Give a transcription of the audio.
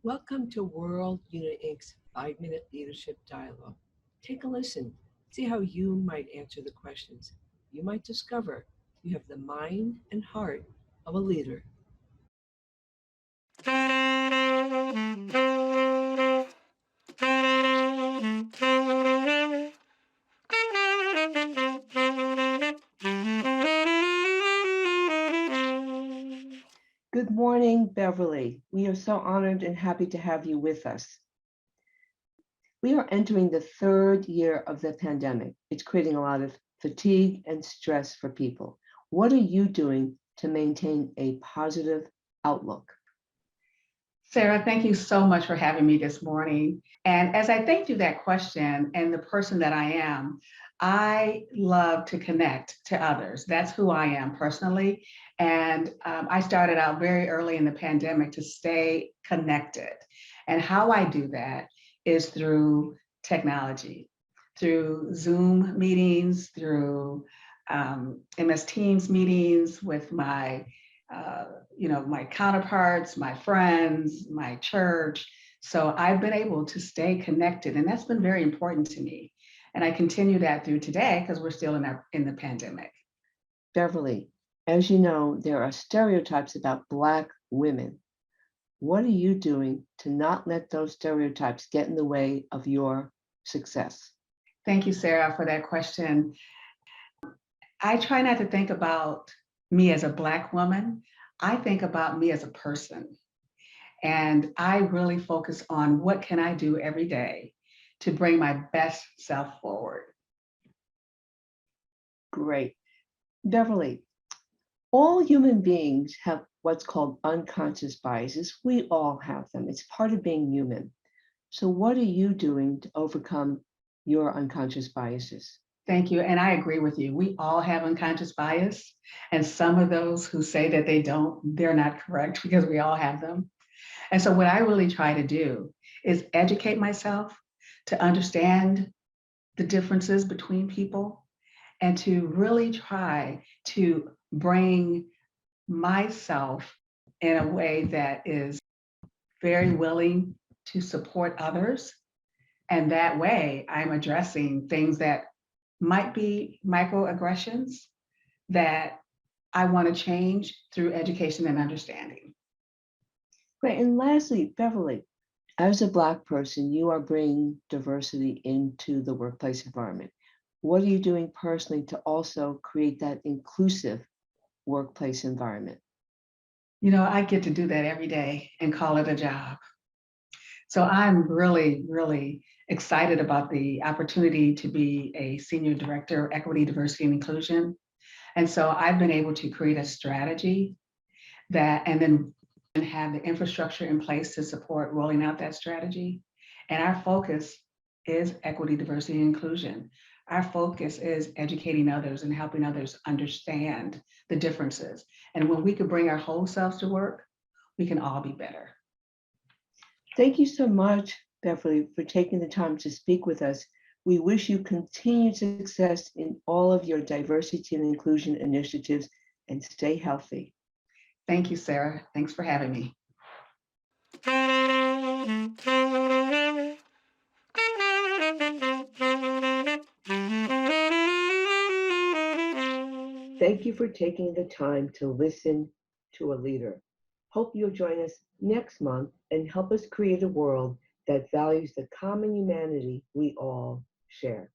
Welcome to World Unit Inc.'s 5-Minute Leadership Dialogue. Take a listen. See how you might answer the questions. You might discover you have the mind and heart of a leader. Good morning, Beverly. We are so honored and happy to have you with us. We are entering the third year of the pandemic. It's creating a lot of fatigue and stress for people. What are you doing to maintain a positive outlook? Sara, thank you so much for having me this morning. And as I think through that question and the person that I am, I love to connect to others. That's who I am personally. And I started out very early in the pandemic to stay connected. And how I do that is through technology, through Zoom meetings, through MS Teams meetings with my counterparts, my friends, my church. So I've been able to stay connected, and that's been very important to me. And I continue that through today because we're still in the pandemic. Beverly, as you know, there are stereotypes about Black women. What are you doing to not let those stereotypes get in the way of your success? Thank you, Sara, for that question. I try not to think about me as a Black woman. I think about me as a person. And I really focus on what can I do every day to bring my best self forward. Great. Beverly, all human beings have what's called unconscious biases. We all have them. It's part of being human. So what are you doing to overcome your unconscious biases? Thank you. And I agree with you. We all have unconscious bias. And some of those who say that they don't, they're not correct because we all have them. And so what I really try to do is educate myself to understand the differences between people and to really try to bring myself in a way that is very willing to support others. And that way I'm addressing things that might be microaggressions that I want to change through education and understanding. Great. And lastly, Beverly, as a Black person, you are bringing diversity into the workplace environment. What are you doing personally to also create that inclusive workplace environment? You know, I get to do that every day and call it a job. So I'm really, really excited about the opportunity to be a senior director of equity, diversity, and inclusion. And so I've been able to create a strategy and then have the infrastructure in place to support rolling out that strategy. And our focus is equity, diversity, and inclusion. Our focus is educating others and helping others understand the differences. And when we could bring our whole selves to work, we can all be better. Thank you so much, Beverly, for taking the time to speak with us. We wish you continued success in all of your diversity and inclusion initiatives, and stay healthy. Thank you, Sara. Thanks for having me. Thank you for taking the time to listen to a leader. Hope you'll join us next month and help us create a world that values the common humanity we all share.